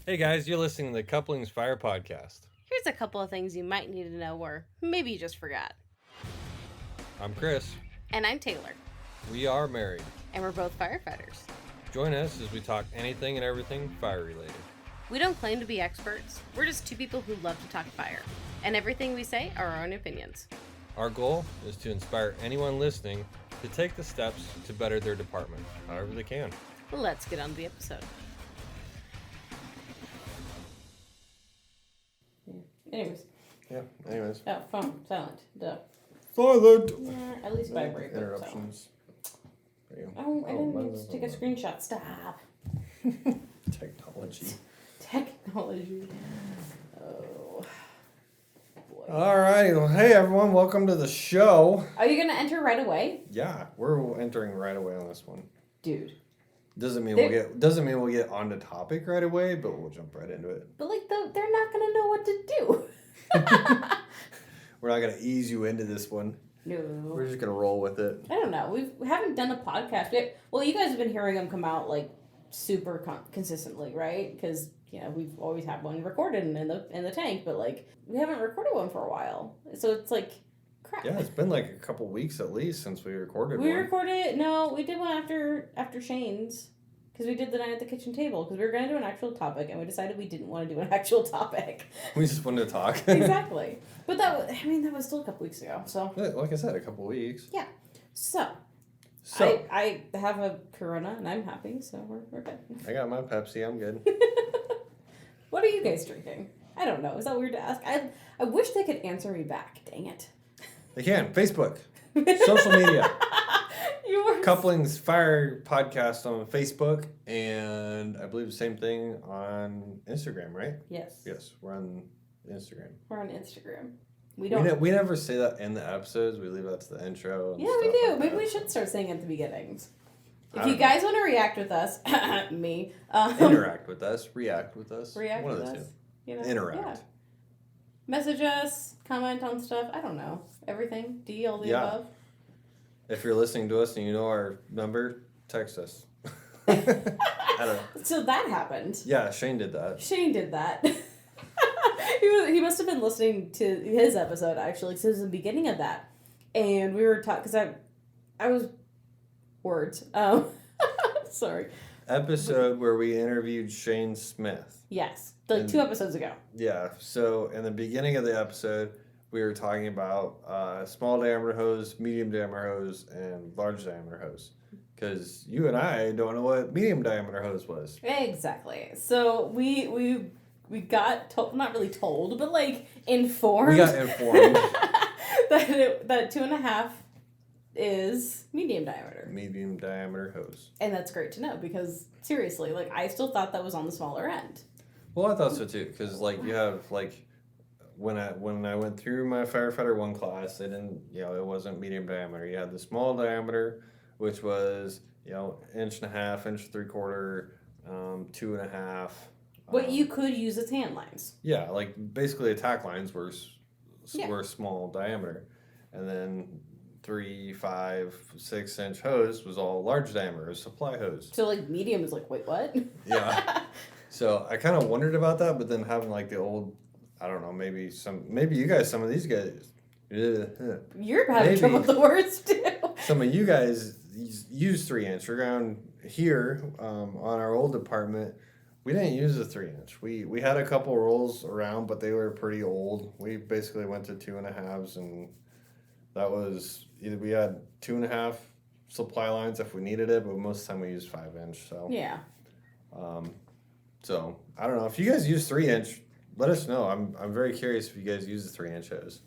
Hey guys, you're listening to the Couplings Fire Podcast. Here's a couple of things you might need to know or maybe you just forgot. I'm Chris. And I'm Taylor. We are married. And we're both firefighters. Join us as we talk anything and everything fire related. We don't claim to be experts. We're just two people who love to talk fire. And everything we say are our own opinions. Our goal is to inspire anyone listening to take the steps to better their department, however they can. Let's get on to the episode. Anyways. Oh, phone. Silent. Duh. Silent! Yeah, at least vibrate. Interruptions. There you go. Oh, I didn't mean to take a screenshot. Stop. Technology. Technology. Oh. Boy. Alrighty, well, hey everyone, welcome to the show. Are you going to enter right away? Yeah, we're entering right away on this one. Dude. Doesn't mean we'll get on the topic right away, but we'll jump right into it. But they're not gonna know what to do. We're not gonna ease you into this one. No. We're just gonna roll with it. I don't know. We haven't done a podcast yet. Well, you guys have been hearing them come out like super consistently, right? Because we've always had one recorded in the tank, but like we haven't recorded one for a while. So it's like crap. Yeah, it's been like a couple weeks at least since we recorded one. We did one after Shane's. Because we did the night at the kitchen table. Because we were going to do an actual topic. And we decided we didn't want to do an actual topic. We just wanted to talk. Exactly. But that was still a couple weeks ago. So. Like I said, a couple weeks. Yeah. So. I have a Corona and I'm happy. So we're good. I got my Pepsi. I'm good. What are you guys drinking? I don't know. Is that weird to ask? I wish they could answer me back. Dang it. They can. Facebook. Social media. Couplings Fire Podcast on Facebook, and I believe the same thing on Instagram, right? Yes. Yes, we're on Instagram. We're on Instagram. We never say that in the episodes. We leave that to the intro. And we do. Maybe we should start saying it at the beginnings. If you guys want to react with us, me. Interact with us. React with us. React One with of the us. two. Interact. Yeah. Message us. Comment on stuff. I don't know. Everything. D, all the above. If you're listening to us and you know our number, text us. I don't know. So that happened. Yeah, Shane did that. He must have been listening to his episode, actually, because it was the beginning of that. And we were talking, because I was, words. Sorry. Episode where we interviewed Shane Smith. Yes, 2 episodes ago. Yeah, so in the beginning of the episode, we were talking about small diameter hose, medium diameter hose, and large diameter hose. Because you and I don't know what medium diameter hose was. Exactly. So we got told, not really told, but like informed. We got informed. that 2.5 is medium diameter. Medium diameter hose. And that's great to know because seriously, like I still thought that was on the smaller end. Well, I thought so too. Because like you have like. When I went through my firefighter 1 class, it wasn't medium diameter. You had the small diameter, which was 1.5 inch, 3/4, 2.5. What you could use as hand lines. Yeah, like basically attack lines were small diameter, and then 3, 5, 6 inch hose was all large diameter, supply hose. So like medium is like, wait, what? Yeah. So I kind of wondered about that, but then having like the old. I don't know, maybe you guys, some of these guys. You're having trouble with the words too. Some of you guys use 3 inch. Around here, on our old department, we didn't use a 3 inch. We had a couple rolls around, but they were pretty old. We basically went to 2.5s, and that was either we had 2.5 supply lines if we needed it, but most of the time we used 5 inch. So yeah. So I don't know if you guys use 3 inch. Let us know. I'm very curious if you guys use the 3 inch hose.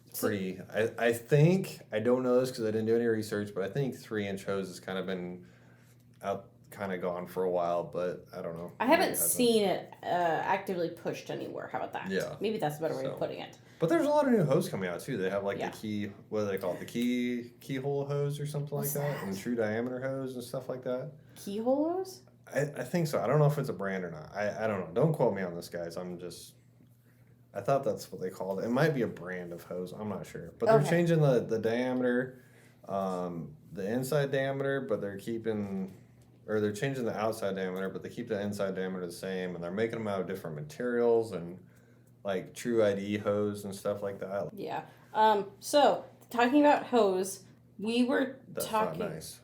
It's pretty. I think I don't know this because I didn't do any research, but I think 3 inch hose has kind of been out, kind of gone for a while. But I don't know. I haven't seen it actively pushed anywhere. How about that? Yeah. Maybe that's a better way of putting it. But there's a lot of new hose coming out too. They have like the key. What do they call it? The keyhole hose or something like that, and true diameter hose and stuff like that. Keyhole hose? I think so. I don't know if it's a brand or not. I don't know. Don't quote me on this, guys. I thought that's what they called it. It might be a brand of hose. I'm not sure. But they're changing the diameter, the inside diameter, but they're keeping or they're changing the outside diameter, but they keep the inside diameter the same, and they're making them out of different materials and like True ID hose and stuff like that. Yeah. So talking about hose, we were That's talking. not nice.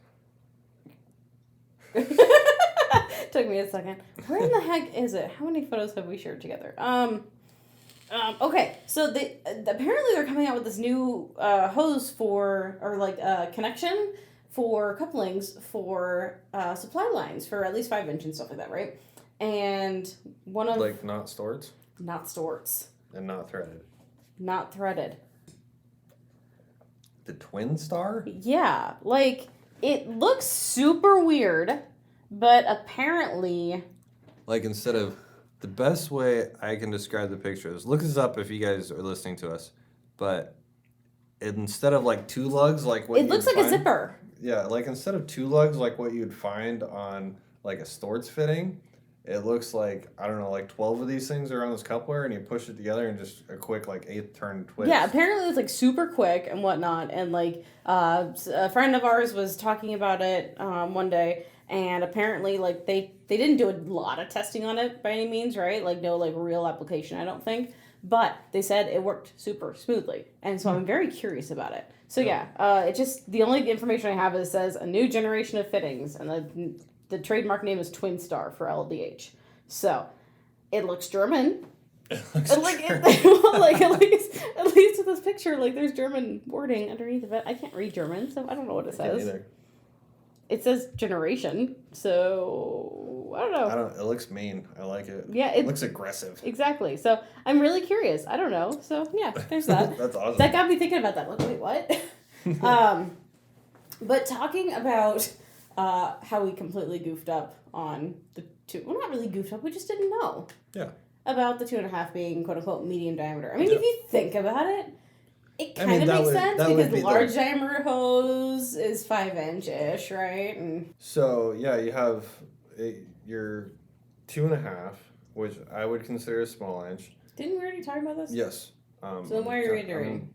Took me a second. Where in the heck is it? How many photos have we shared together? Okay, so they apparently they're coming out with this new hose for, or like connection for couplings for supply lines for at least 5-inch and stuff like that, right? And one of Like not Storts not Storts, and not threaded. not threaded. The Twin Star? Yeah, like it looks super weird, but apparently, Like instead of the best way I can describe the picture is, look this up if you guys are listening to us, but instead of like two lugs like what it looks like a zipper. Yeah, like instead of two lugs like what you'd find on like a Storts fitting, it looks like, I don't know, like 12 of these things are on this coupler and you push it together and just a quick like 8th turn twist. Yeah, apparently it's like super quick and whatnot, and like a friend of ours was talking about it one day, and apparently like they didn't do a lot of testing on it by any means, right? Like no like real application, I don't think, but they said it worked super smoothly, and so I'm very curious about it. So yeah, it just, the only information I have is it says a new generation of fittings, and the trademark name is Twin Star for LDH. So it looks German. It looks Like, German. like at least with this picture, like there's German wording underneath of it. I can't read German, so I don't know what it says. Either. It says generation, so I don't know. It looks mean. I like it. Yeah, It looks aggressive. Exactly. So I'm really curious. I don't know. So yeah, there's that. That's awesome. That got me thinking about that. Like, wait, what? But talking about how we completely goofed up on the two. Well, not really goofed up. We just didn't know. Yeah. About the 2.5 being quote unquote medium diameter. I mean, if you think about it, it kind of makes sense because large diameter hose is 5-inch ish, right? And so yeah, you have your 2.5, which I would consider a small inch. didn't we already talk about this? Yes. So then why are you reiterating?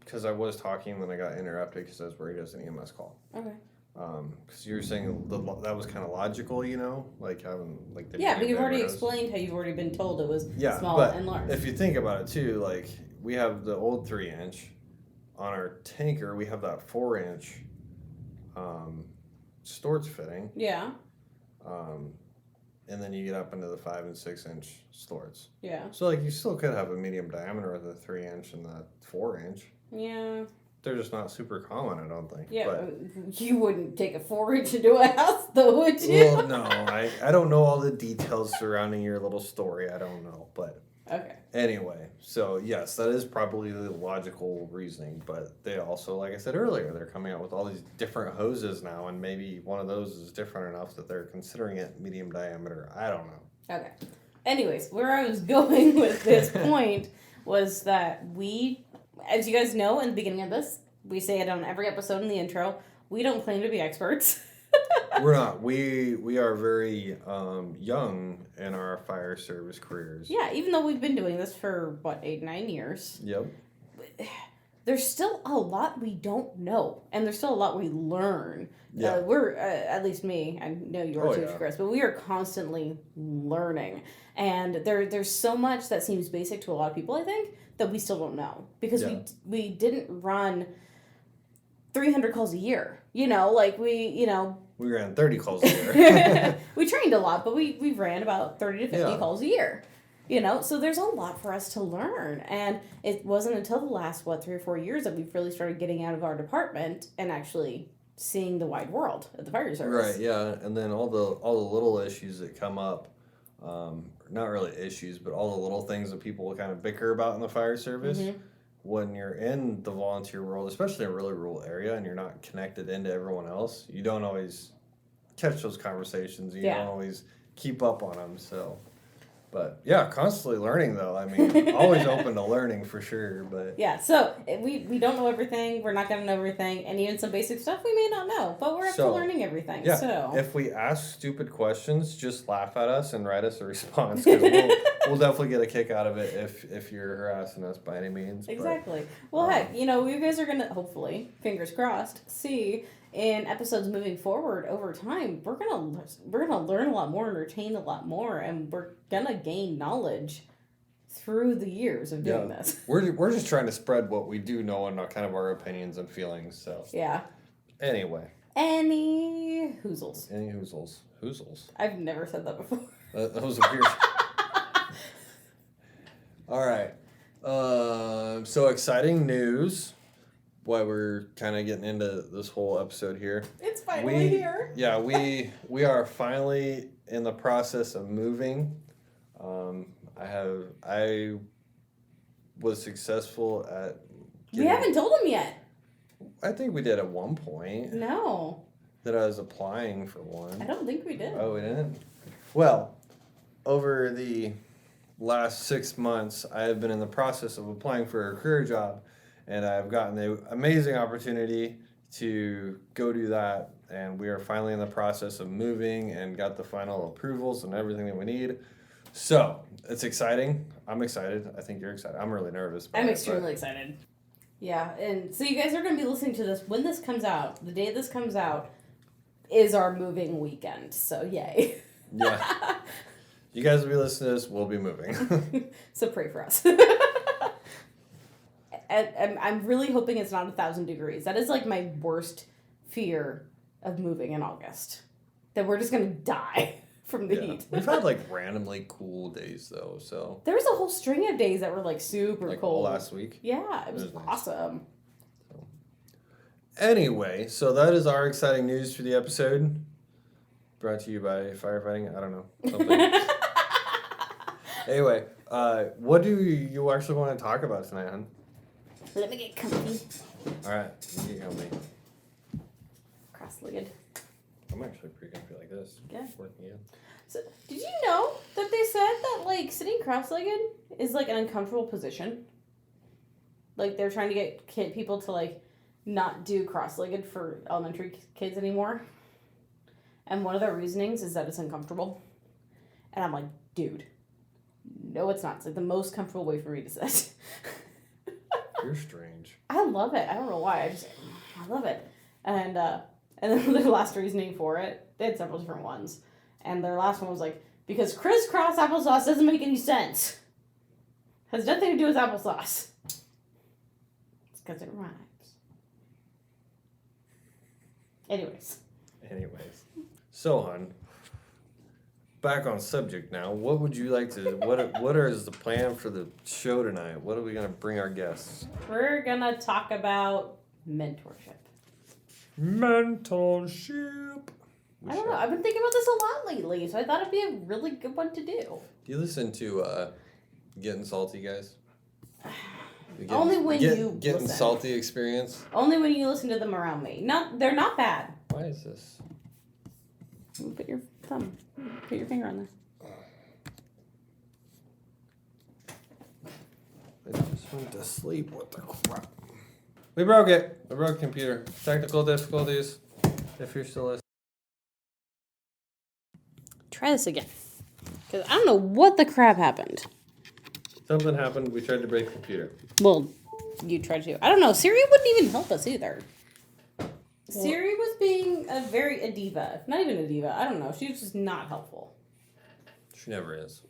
Because I was talking and then I got interrupted because I was worried it was an EMS call. Okay. Because you were saying that was kind of logical, you know, like having like the Yeah, but you've already explained how you've already been told it was small but and large. If you think about it too, like we have the old 3-inch on our tanker, we have that 4-inch Storts fitting. Yeah. And then you get up into the 5 and 6-inch Storts. Yeah. So like you still could have a medium diameter with the 3-inch and the 4-inch. Yeah. They're just not super common, I don't think. Yeah, but you wouldn't take a 4-inch into a house, though, would you? Well, no, I don't know all the details surrounding your little story. I don't know, but okay. Anyway, so yes, that is probably the logical reasoning, but they also, like I said earlier, they're coming out with all these different hoses now, and maybe one of those is different enough that they're considering it medium diameter. I don't know. Okay. Anyways, where I was going with this point was that we, as you guys know in the beginning of this, we say it on every episode in the intro, we don't claim to be experts. We're not. We are very young in our fire service careers. Yeah, even though we've been doing this for, 8-9 years. Yep. There's still a lot we don't know, and there's still a lot we learn. Yeah. We're, at least me, I know you are too, yeah. Chris, but we are constantly learning. And there's so much that seems basic to a lot of people, I think, that we still don't know. Because we didn't run 300 calls a year. You know, like we ran 30 calls a year. We trained a lot, but we ran about 30 to 50 calls a year. You know, so there's a lot for us to learn. And it wasn't until the last, 3 or 4 years that we've really started getting out of our department and actually seeing the wide world of the fire service. Right, yeah. And then all the little issues that come up, not really issues, but all the little things that people kind of bicker about in the fire service. Mm-hmm. When you're in the volunteer world, especially in a really rural area, and you're not connected into everyone else, you don't always catch those conversations. You don't always keep up on them. So, but yeah, constantly learning though. I mean, always open to learning for sure. But yeah, so we don't know everything. We're not gonna know everything, and even some basic stuff we may not know. But we're up to learning everything. Yeah, so if we ask stupid questions, just laugh at us and write us a response. 'Cause we'll definitely get a kick out of it if you're harassing us by any means. Exactly. Well, heck, you guys are going to, hopefully, fingers crossed, see in episodes moving forward over time, we're gonna learn a lot more and retain a lot more, and we're gonna gain knowledge through the years of doing this. We're just trying to spread what we do know and kind of our opinions and feelings. So Yeah. Anyway. Any hoozles. Any hoozles. Hoozles. I've never said that before. That was a weird. All right. So exciting news. Why we're kind of getting into this whole episode here. It's finally here. Yeah, we are finally in the process of moving. I was successful at. We haven't told him yet. I think we did at one point. No. That I was applying for one. I don't think we did. Oh, we didn't? Well, over the last 6 months, I have been in the process of applying for a career job, and I've gotten the amazing opportunity to go do that, and we are finally in the process of moving and got the final approvals and everything that we need. So, it's exciting. I'm excited. I think you're excited. I'm really nervous. I'm extremely excited. Yeah, and so you guys are going to be listening to this when this comes out. The day this comes out is our moving weekend, so yay. Yeah. You guys will be listening to this, we'll be moving. So pray for us. And I'm really hoping it's not 1,000 degrees. That is like my worst fear of moving in August. That we're just going to die from the heat. We've had like randomly cool days though, so. There was a whole string of days that were like super like cold. Last week? Yeah, it was awesome. Nice. Anyway, so that is our exciting news for the episode. Brought to you by firefighting. I don't know. Something. Anyway, what do you actually want to talk about tonight, hon? Let me get comfy. All right, you get comfy. Cross-legged. I'm actually pretty comfy like this. Yeah. Working in. So, did you know that they said that, like, sitting cross-legged is, like, an uncomfortable position? Like, they're trying to get people to, like, not do cross-legged for elementary kids anymore. And one of their reasonings is that it's uncomfortable. And I'm like, dude, no, it's not. It's, like, the most comfortable way for me to sit. You're strange. I love it. I don't know why. I love it. And then their last reasoning for it, they had several different ones. And their last one was like, because crisscross applesauce doesn't make any sense. Has nothing to do with applesauce. It's because it rhymes. Anyways. So, hon, back on subject now. What would you like to, what is the plan for the show tonight? What are we going to bring our guests? We're going to talk about mentorship. Mentorship. I don't know. I've been thinking about this a lot lately, so I thought it'd be a really good one to do. Do you listen to Getting Salty, guys? Only when you Getting listen. Salty experience? Only when you listen to them around me. They're not bad. Why is this? Put your finger on there. I just went to sleep. What the crap? We broke it. We broke the computer. Technical difficulties. If you're still listening. Try this again. Because I don't know what the crap happened. Something happened. We tried to break the computer. Well, you tried to. I don't know. Siri wouldn't even help us either. Siri was being a diva. Not even a diva. I don't know. She was just not helpful. She never is.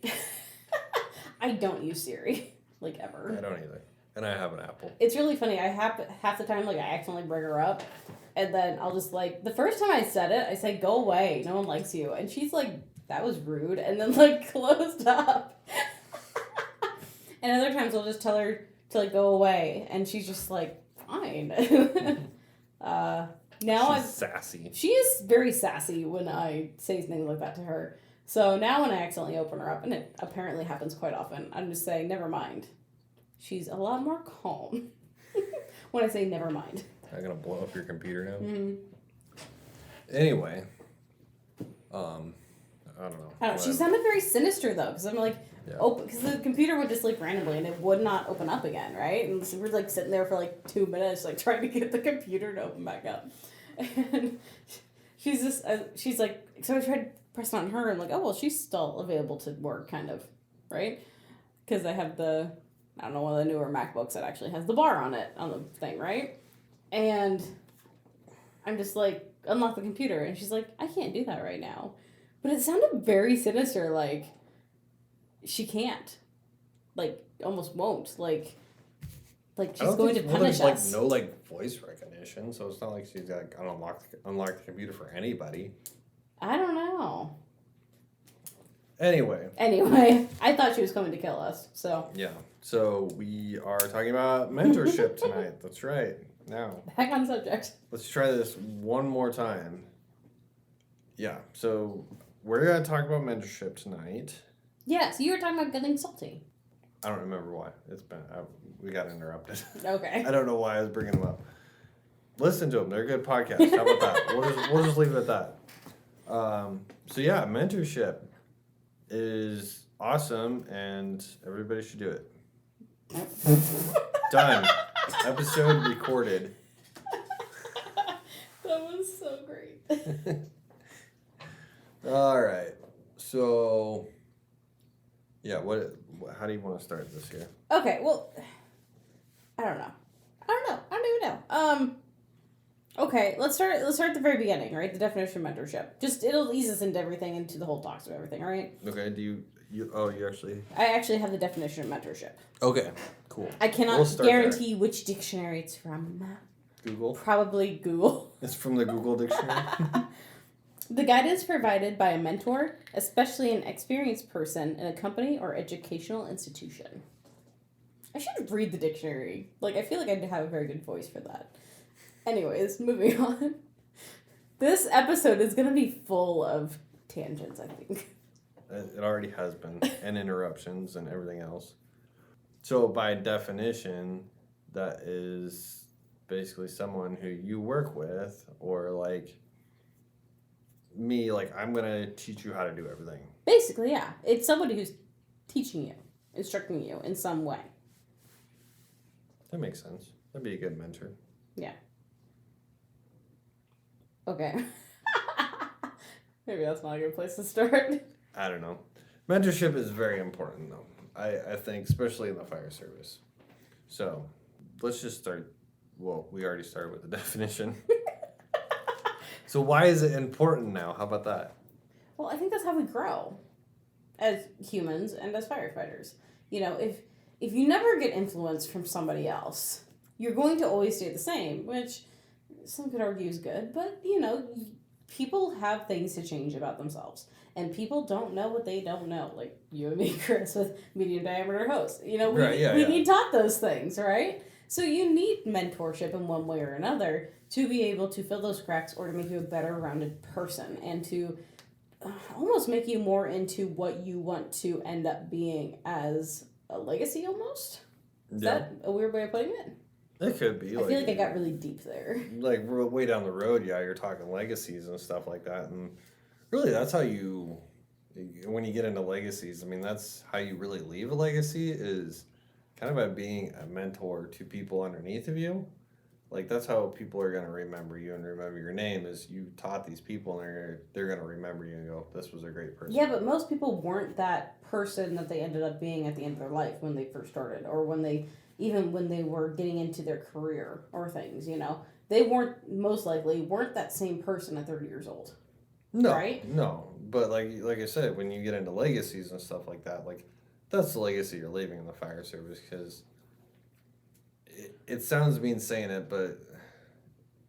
I don't use Siri. Like, ever. I don't either. And I have an Apple. It's really funny. I have half the time, like, I accidentally bring her up. And then I'll just, like, the first time I said it, I say, go away. No one likes you. And she's like, that was rude. And then, like, closed up. And other times I'll just tell her to, like, go away. And she's just like, fine. Now She's sassy. She is very sassy when I say things like that to her. So now when I accidentally open her up, and it apparently happens quite often, I'm just saying, never mind. She's a lot more calm when I say never mind. I'm going to blow up your computer now. Mm-hmm. Anyway. I don't know. She sounded very sinister, though, because I'm like, because the computer would just sleep randomly, and it would not open up again, right? And so we're, like, sitting there for, like, 2 minutes, like, trying to get the computer to open back up. And she's just, she's like, so I tried pressing on her, and like, oh, well, she's still available to work, kind of, right? Because I have I don't know, one of the newer MacBooks that actually has the bar on it, on the thing, right? And I'm just like, unlock the computer. And she's like, I can't do that right now. But it sounded very sinister, like, she can't. Like, almost won't. Like she's going to punish there's, us. like, no, like, voice recognition, so it's not like she's, like, unlock the computer for anybody. I don't know. Anyway, I thought she was coming to kill us, so. Yeah, so we are talking about mentorship tonight. That's right. Now, Back on subject. let's try this one more time. Yeah, so we're going to talk about mentorship tonight. Yes, you were talking about getting salty. I don't remember why. We got interrupted. Okay. I don't know why I was bringing them up. Listen to them. They're good podcasts. How about that? We'll just leave it at that. So yeah, mentorship is awesome, and everybody should do it. Done. Episode recorded. That was so great. All right. So, yeah. How do you want to start this here? Okay, well, I don't know. I don't even know. Okay, let's start at the very beginning, right? The definition of mentorship. Just it'll ease us into everything, into the whole talks of everything, all right? Okay. You actually? I actually have the definition of mentorship. Okay. Cool. I cannot guarantee which dictionary it's from. Google. Probably Google. It's from the Google dictionary. The guidance provided by a mentor, especially an experienced person in a company or educational institution. I should read the dictionary. Like, I feel like I'd have a very good voice for that. Anyways, moving on. This episode is going to be full of tangents, I think. It already has been, and interruptions and everything else. So by definition, that is basically someone who you work with, or like me, like I'm going to teach you how to do everything. Basically, yeah. It's somebody who's teaching you, instructing you in some way. That makes sense. That'd be a good mentor. Yeah. Okay. Maybe that's not a good place to start. I don't know. Mentorship is very important, though. I think, especially in the fire service. So, let's just start. Well, we already started with the definition. So, why is it important now? How about that? Well, I think that's how we grow as humans and as firefighters. You know, if you never get influence from somebody else, you're going to always stay the same, which some could argue is good, but, you know, people have things to change about themselves. And people don't know what they don't know. Like you and me, Chris, with medium diameter hose. You know, we need taught those things, right? So you need mentorship in one way or another to be able to fill those cracks or to make you a better rounded person and to almost make you more into what you want to end up being as a legacy almost. Is that a weird way of putting it? It could be. I feel like I got really deep there. Like, we're way down the road, yeah, you're talking legacies and stuff like that. And really, that's how when you get into legacies, I mean, that's how you really leave a legacy is kind of by being a mentor to people underneath of you. Like, that's how people are going to remember you and remember your name is you taught these people and they're going to remember you and go, this was a great person. Yeah, but most people weren't that person that they ended up being at the end of their life when they first started or when they were getting into their career or things, you know. They most likely weren't that same person at 30 years old. No, right? No. But like I said, when you get into legacies and stuff like that, like that's the legacy you're leaving in the fire service because it sounds mean saying it, but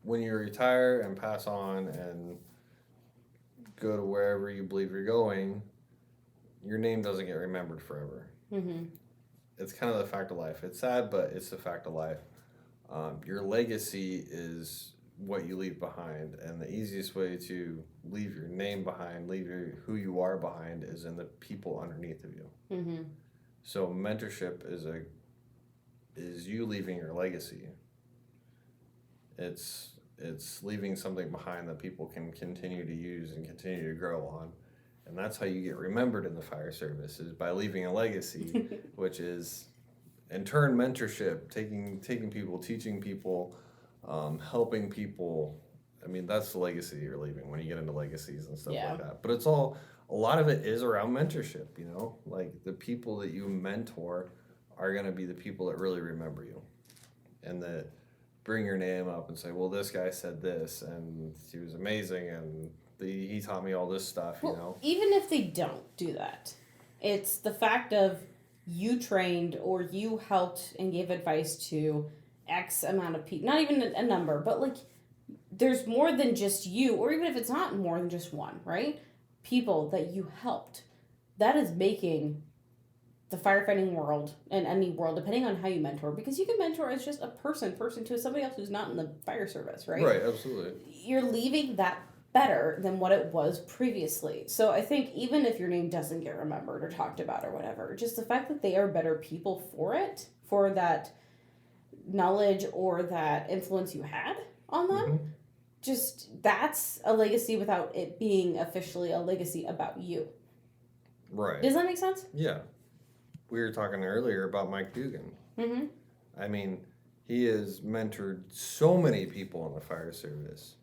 when you retire and pass on and go to wherever you believe you're going, your name doesn't get remembered forever. Mm-hmm. It's kind of the fact of life. It's sad, but it's the fact of life. Your legacy is what you leave behind, and the easiest way to leave your name behind, who you are behind, is in the people underneath of you. Mm-hmm. So mentorship is you leaving your legacy. It's leaving something behind that people can continue to use and continue to grow on. And that's how you get remembered in the fire service is by leaving a legacy, which is in turn mentorship, taking people, teaching people, helping people. I mean, that's the legacy you're leaving when you get into legacies and stuff like that. But a lot of it is around mentorship, you know? Like the people that you mentor are going to be the people that really remember you. And that bring your name up and say, well, this guy said this, and he was amazing, and he taught me all this stuff, you know? Even if they don't do that, it's the fact of you trained or you helped and gave advice to X amount of people, not even a number, but like there's more than just you, or even if it's not more than just one, right? People that you helped. That is making the firefighting world and any world, depending on how you mentor, because you can mentor as just a person to somebody else who's not in the fire service, right? Right, absolutely. You're leaving that better than what it was previously. So I think even if your name doesn't get remembered or talked about or whatever, just the fact that they are better people for it, for that knowledge or that influence you had on them, just that's a legacy without it being officially a legacy about you. Right. Does that make sense? Yeah. We were talking earlier about Mike Dugan. Mm-hmm. I mean, he has mentored so many people in the fire service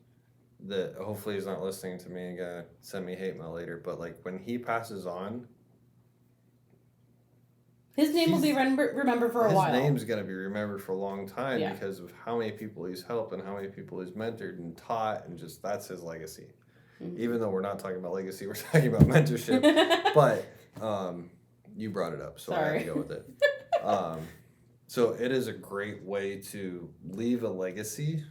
that hopefully he's not listening to me and gonna send me hate mail later. But like when he passes on, his name will be remembered for a while. His name's gonna be remembered for a long time Yeah. because of how many people he's helped and how many people he's mentored and taught, and just that's his legacy. Mm-hmm. Even though we're not talking about legacy, we're talking about mentorship. But you brought it up, so I had to go with it. So it is a great way to leave a legacy.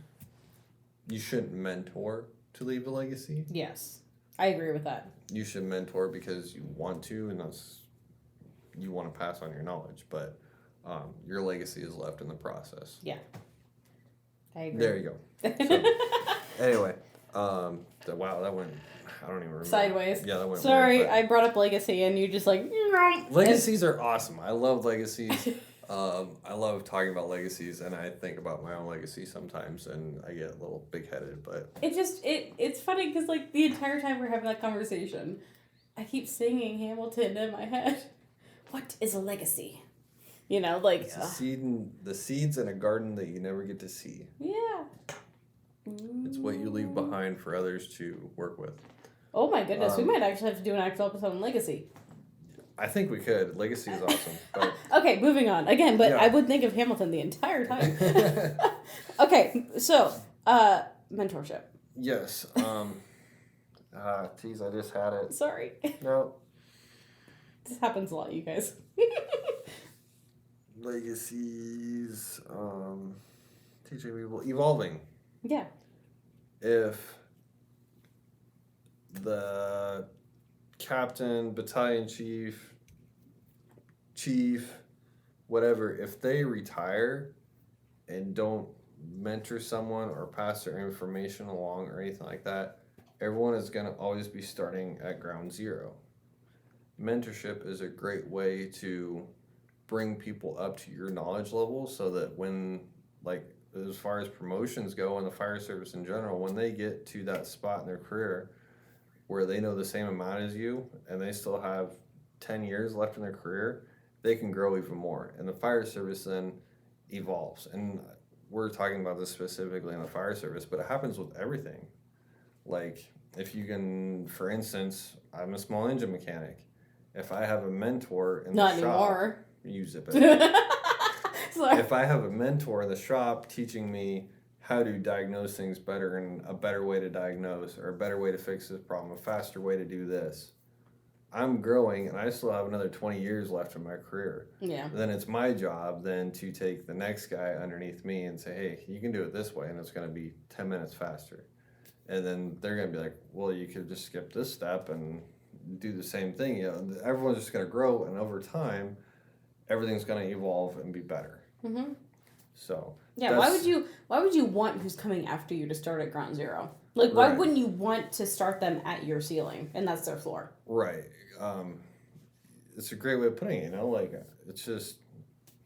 You shouldn't mentor to leave a legacy. Yes, I agree with that. You should mentor because you want to, and that's you want to pass on your knowledge, but your legacy is left in the process. Yeah, I agree. There you go. So, anyway, wow, that went. I don't even remember. Sideways. Yeah, that went. Sorry, weird, I brought up legacy, and you just like. Legacies are awesome. I love legacies. I love talking about legacies, and I think about my own legacy sometimes, and I get a little big-headed, but... It's funny, because, like, the entire time we're having that conversation, I keep singing Hamilton in my head. What is a legacy? You know, like... It's the seeds in a garden that you never get to see. Yeah. It's what you leave behind for others to work with. Oh, my goodness. We might actually have to do an actual episode on legacy. I think we could. Legacy is awesome. But... Okay, moving on. Again, but yeah. I would think of Hamilton the entire time. Okay, so, mentorship. Yes. Geez, I just had it. Sorry. No. This happens a lot, you guys. Legacies, teaching people, evolving. Yeah. If the captain, battalion chief, whatever, if they retire and don't mentor someone or pass their information along or anything like that, everyone is going to always be starting at ground zero. Mentorship is a great way to bring people up to your knowledge level so that when, like, as far as promotions go in the fire service in general, when they get to that spot in their career where they know the same amount as you and they still have 10 years left in their career, they can grow even more. And the fire service then evolves. And we're talking about this specifically in the fire service, but it happens with everything. Like, if you can, for instance, I'm a small engine mechanic. If I have a mentor in the shop... Not anymore. Use it, but if I have a mentor in the shop teaching me how to diagnose things better and a better way to diagnose or a better way to fix this problem, a faster way to do this, I'm growing and I still have another 20 years left in my career. Yeah. Then it's my job then to take the next guy underneath me and say, hey, you can do it this way and it's going to be 10 minutes faster. And then they're going to be like, well, you could just skip this step and do the same thing. You know, everyone's just going to grow, and over time, everything's going to evolve and be better. Mm-hmm. So yeah, why would you want who's coming after you to start at ground zero? Like, why wouldn't you want to start them at your ceiling and that's their floor? Right. It's a great way of putting it. You know, like, it's just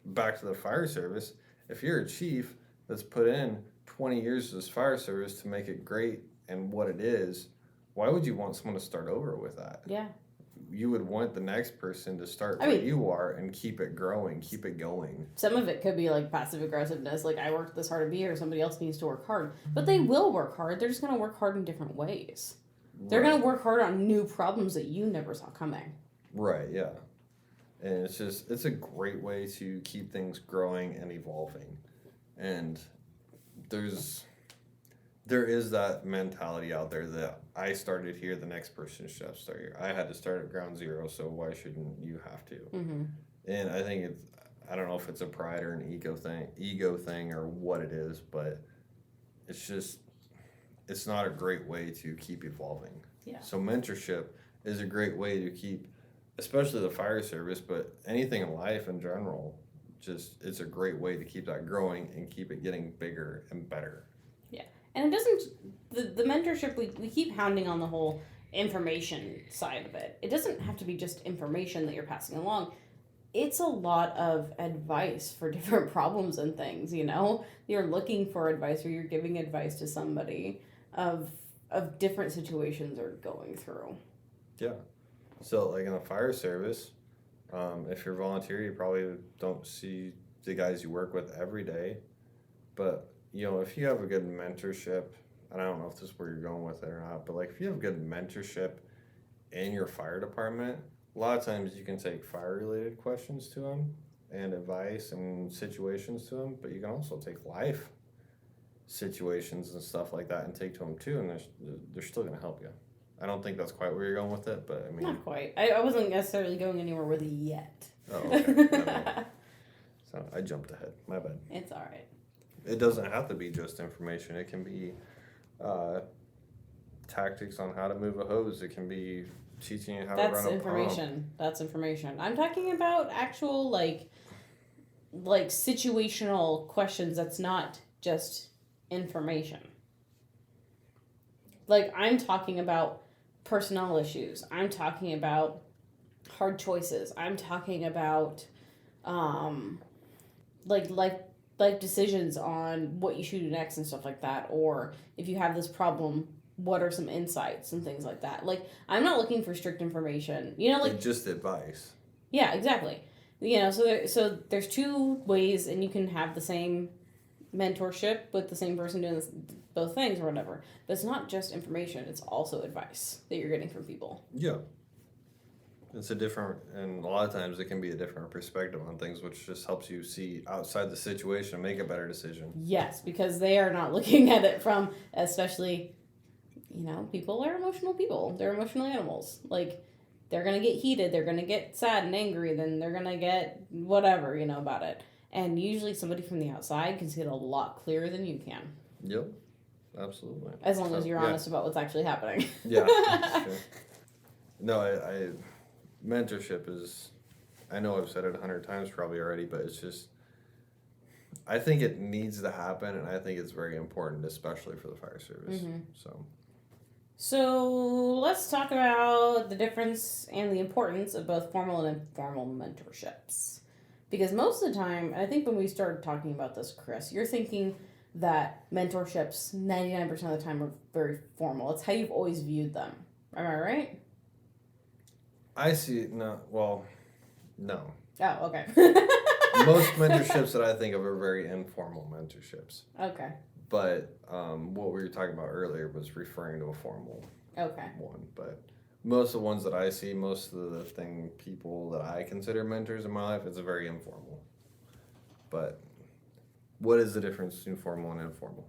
back to the fire service. If you're a chief that's put in 20 years of this fire service to make it great and what it is, why would you want someone to start over with that? Yeah. You would want the next person to start where you are and keep it growing, keep it going. Some of it could be like passive aggressiveness, like I worked this hard to be here, somebody else needs to work hard. But they will work hard, they're just going to work hard in different ways. They're going to work hard on new problems that you never saw coming. Right, yeah. And it's a great way to keep things growing and evolving. And there is that mentality out there that I started here, the next person should have started here. I had to start at ground zero, so why shouldn't you have to? Mm-hmm. And I think I don't know if it's a pride or an ego thing or what it is, but it's not a great way to keep evolving. Yeah. So mentorship is a great way to keep, especially the fire service, but anything in life in general, it's a great way to keep that growing and keep it getting bigger and better. Yeah. And it doesn't, the mentorship, we keep hounding on the whole information side of it. It doesn't have to be just information that you're passing along. It's a lot of advice for different problems and things, you know? You're looking for advice or you're giving advice to somebody of different situations are going through. Yeah. So, like in the fire service, if you're volunteer, you probably don't see the guys you work with every day. But, if you have a good mentorship, and I don't know if this is where you're going with it or not, but like if you have good mentorship in your fire department, a lot of times you can take fire-related questions to them and advice and situations to them, but you can also take life situations and stuff like that and take to them too, and they're still going to help you. I don't think that's quite where you're going with it, but I mean... Not quite. I wasn't necessarily going anywhere with it yet. Oh, okay. So I jumped ahead. My bad. It's all right. It doesn't have to be just information. It can be tactics on how to move a hose. It can be teaching you how to run a pump. That's information. I'm talking about actual, like situational questions that's not just information. Like, I'm talking about personnel issues. I'm talking about hard choices. I'm talking about, like decisions on what you should do next and stuff like that. Or if you have this problem, what are some insights and things like that. Like, I'm not looking for strict information. Like just advice. Yeah, exactly. So there's two ways, and you can have the same mentorship with the same person doing both things or whatever. But it's not just information; it's also advice that you're getting from people. Yeah. It's and a lot of times it can be a different perspective on things, which just helps you see outside the situation and make a better decision. Yes, because they are not looking at it from, especially, people are emotional people. They're emotional animals. Like, they're going to get heated, they're going to get sad and angry, then they're going to get whatever, about it. And usually somebody from the outside can see it a lot clearer than you can. Yep, absolutely. As long as you're honest about what's actually happening. Yeah, that's true. No, mentorship is, I know I've said it 100 times probably already, but it's just, I think it needs to happen, and I think it's very important, especially for the fire service. Mm-hmm. So let's talk about the difference and the importance of both formal and informal mentorships. Because most of the time, I think when we started talking about this, Chris, you're thinking that mentorships 99% of the time are very formal. It's how you've always viewed them. Am I right? I see it, no. Oh, okay. Most mentorships that I think of are very informal mentorships. Okay. But what we were talking about earlier was referring to a formal one. But most of the ones that I see, most of the people that I consider mentors in my life, it's very informal. But what is the difference between formal and informal?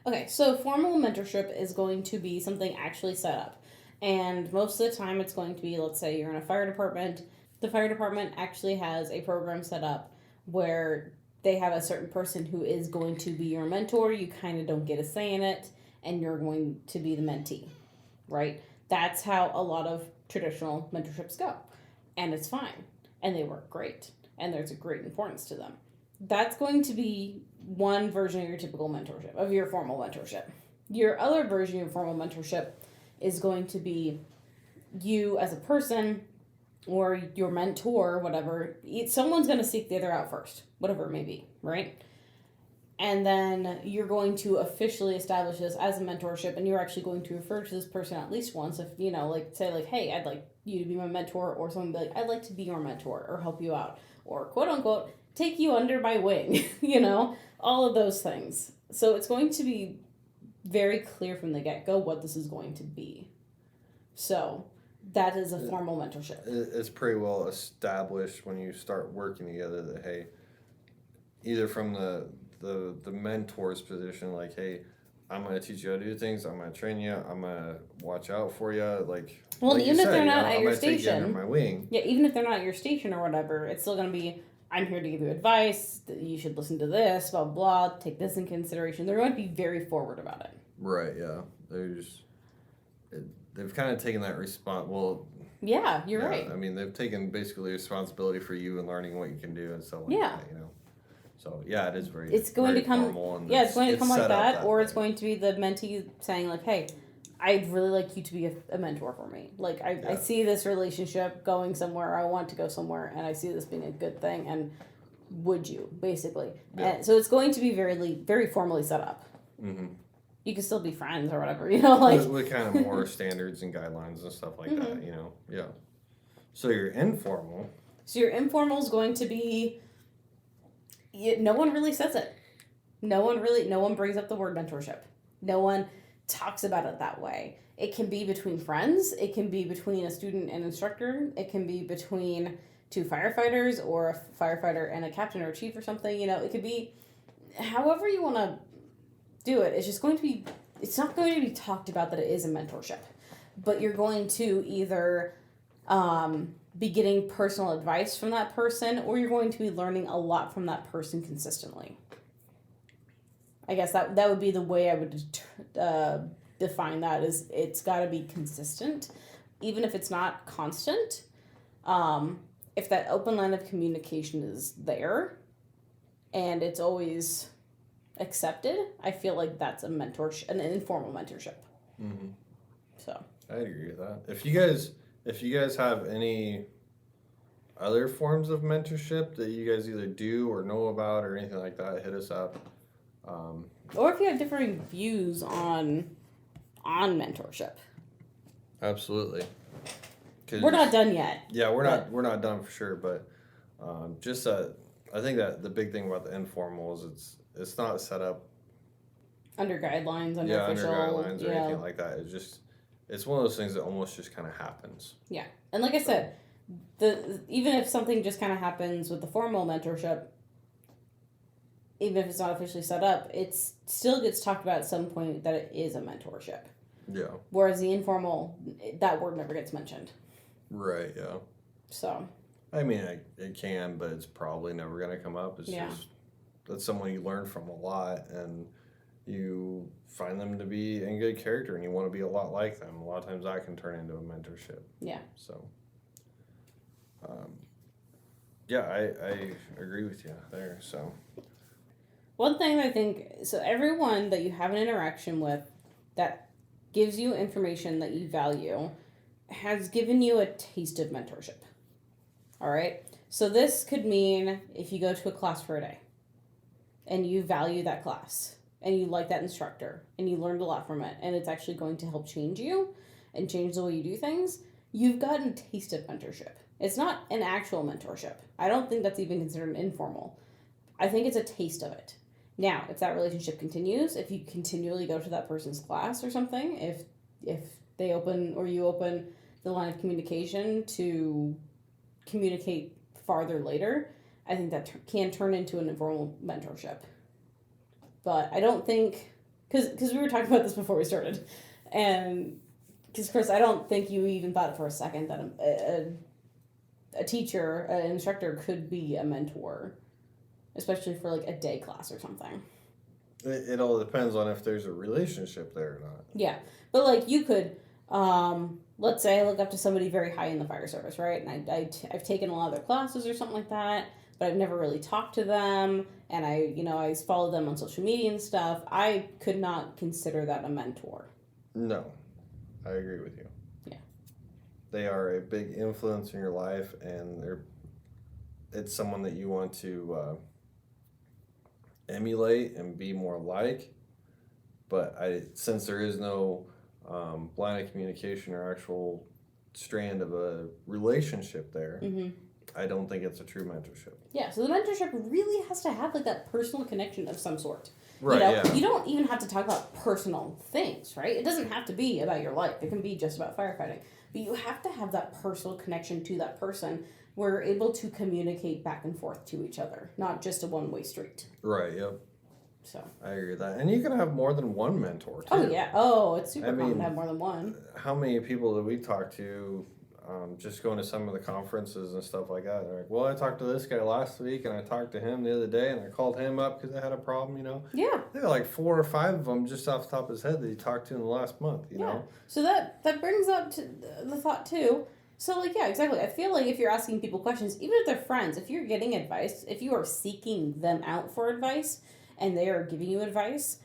Okay, so formal mentorship is going to be something actually set up. And most of the time it's going to be, let's say you're in a fire department. The fire department actually has a program set up where they have a certain person who is going to be your mentor. You kind of don't get a say in it, and you're going to be the mentee, right? That's how a lot of traditional mentorships go. And it's fine. And they work great. And there's a great importance to them. That's going to be one version of your typical mentorship, of your formal mentorship. Your other version of formal mentorship is going to be you as a person or your mentor, whatever. Someone's going to seek the other out first, whatever it may be, right? And then you're going to officially establish this as a mentorship, and you're actually going to refer to this person at least once. If, say, hey, I'd like you to be my mentor, or someone be like, I'd like to be your mentor or help you out, or quote unquote, take you under my wing, all of those things. So it's going to be very clear from the get-go what this is going to be. So that is a formal mentorship. It's pretty well established when you start working together that, hey, either from the the mentor's position, like, hey, I'm gonna teach you how to do things. I'm gonna train you. I'm gonna watch out for you. Like, well, like even you if said, they're not at I'm your gonna take you under station, my wing. yeah, even if they're not at your station or whatever, it's still gonna be. I'm here to give you advice. That you should listen to this. Blah blah. Take this in consideration. They're going to be very forward about it. Right. Yeah. They've kind of taken that Well, yeah, you're right. I mean, they've taken basically responsibility for you and learning what you can do and stuff like that. So yeah, it is very. It's going very to come. formal and Yeah, it's going to come like that, or way. it's going to be the mentee saying like, "Hey, I'd really like you to be a mentor for me. Like, I see this relationship going somewhere. I want to go somewhere, and I see this being a good thing. And would you, basically? Yeah. And so it's going to be very formally set up. Mm-hmm. You can still be friends or whatever, like with kind of more standards and guidelines and stuff like that. Yeah. So your informal. So your informal is going to be. No one really says it. No one brings up the word mentorship. No one talks about it that way. It can be between friends. It can be between a student and instructor. It can be between two firefighters or a firefighter and a captain or a chief or something. It could be however you want to do it. It's just going to be, it's not going to be talked about that it is a mentorship, but you're going to either be getting personal advice from that person, or you're going to be learning a lot from that person consistently. I guess that would be the way I would define that. Is it's got to be consistent, even if it's not constant. If that open line of communication is there, and it's always accepted, I feel like that's an informal mentorship. Mm-hmm. So I agree with that. If you guys have any other forms of mentorship that you guys either do or know about or anything like that, hit us up. Or if you have differing views on mentorship. Absolutely. We're not done yet. Yeah, we're not done for sure, but I think that the big thing about the informal is it's not set up under guidelines, under guidelines or anything like that. It's one of those things that almost just kind of happens. Yeah, and like I said, even if something just kind of happens with the formal mentorship, even if it's not officially set up, it still gets talked about at some point that it is a mentorship. Yeah. Whereas the informal, that word never gets mentioned. Right. Yeah. So. I mean, it can, but it's probably never going to come up. It's just that's someone you learn from a lot, and you find them to be in good character, and you want to be a lot like them. A lot of times that can turn into a mentorship. Yeah. So. Yeah, I agree with you there. So. One thing I think, so everyone that you have an interaction with that gives you information that you value has given you a taste of mentorship. All right? So this could mean if you go to a class for a day and you value that class and you like that instructor and you learned a lot from it and it's actually going to help change you and change the way you do things, you've gotten a taste of mentorship. It's not an actual mentorship. I don't think that's even considered informal. I think it's a taste of it. Now, if that relationship continues, if you continually go to that person's class or something, if they open or you open the line of communication to communicate farther later, I think that can turn into an informal mentorship. But I don't think, because we were talking about this before we started, and because Chris, I don't think you even thought for a second that a teacher, an instructor could be a mentor. Especially for like a day class or something. It all depends on if there's a relationship there or not. Yeah. But like you could, let's say I look up to somebody very high in the fire service, right? And I've taken a lot of their classes or something like that, but I've never really talked to them. And I follow them on social media and stuff. I could not consider that a mentor. No, I agree with you. Yeah. They are a big influence in your life, and it's someone that you want to emulate and be more like, but since there is no line of communication or actual strand of a relationship there, I don't think it's a true mentorship. Yeah, so the mentorship really has to have like that personal connection of some sort. Right, yeah. You don't even have to talk about personal things, right? It doesn't have to be about your life. It can be just about firefighting. But you have to have that personal connection to that person. We're able to communicate back and forth to each other, not just a one-way street. Right, yep. So. I agree with that. And you can have more than one mentor, too. Oh, yeah. Oh, it's super common to have more than one. How many people that we talk to just going to some of the conferences and stuff like that, they're like, well, I talked to this guy last week, and I talked to him the other day, and I called him up because I had a problem, you know? Yeah. There are like 4 or 5 of them just off the top of his head that he talked to in the last month, you know? So that brings up to the thought, too. So, like, yeah, exactly. I feel like if you're asking people questions, even if they're friends, if you're getting advice, if you are seeking them out for advice and they are giving you advice,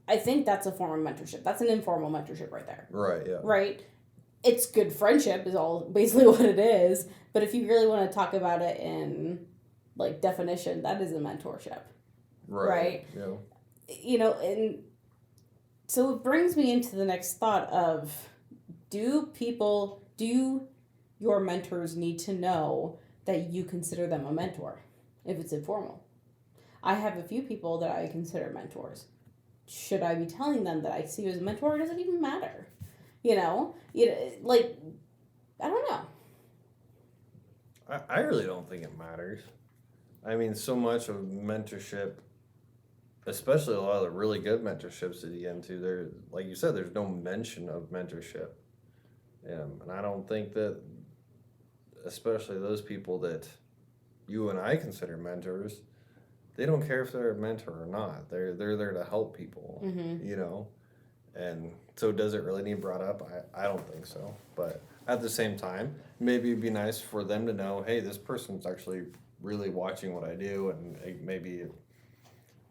I think that's a form of mentorship. That's an informal mentorship right there. Right, yeah. Right? It's good friendship is all basically what it is. But if you really want to talk about it in, like, definition, that is a mentorship. Right? Yeah. You know, and so it brings me into the next thought of, do your mentors need to know that you consider them a mentor if it's informal? I have a few people that I consider mentors. Should I be telling them that I see you as a mentor, or does it even matter? You know, like, I don't know. I really don't think it matters. I mean, so much of mentorship, especially a lot of the really good mentorships that you get into, there, like you said, there's no mention of mentorship. And I don't think that, especially those people that you and I consider mentors, they don't care if they're a mentor or not. They're there to help people, you know? And so does it really need brought up? I don't think so. But at the same time, maybe it'd be nice for them to know, hey, this person's actually really watching what I do, and maybe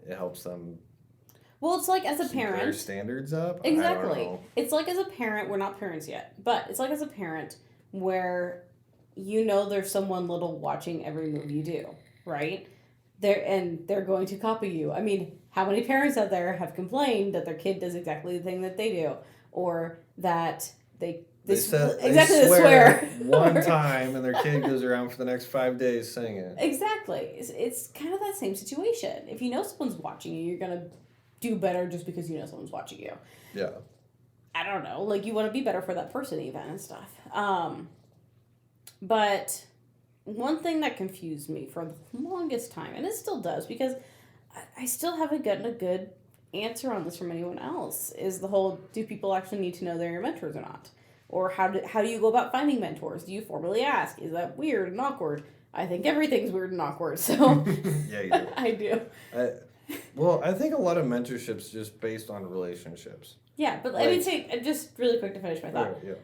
it helps them. Well, it's like as a keep parent. their standards up. Exactly. It's like as a parent, we're not parents yet, but it's like as a parent where you know there's someone little watching every move you do, right? They're going to copy you. I mean, how many parents out there have complained that their kid does exactly the thing that they do, or that they swear one time and their kid goes around for the next 5 days saying it. Exactly. It's kind of that same situation. If you know someone's watching you, you're gonna do better just because you know someone's watching you. Yeah. I don't know. Like, you want to be better for that person even and stuff. But one thing that confused me for the longest time, and it still does, because I still haven't gotten a good answer on this from anyone else, is the whole, do people actually need to know they're your mentors or not? Or how do you go about finding mentors? Do you formally ask? Is that weird and awkward? I think everything's weird and awkward, so yeah, you do. I do. Well, I think a lot of mentorship's just based on relationships. Yeah, but I mean, say, just really quick to finish my thought. Yeah.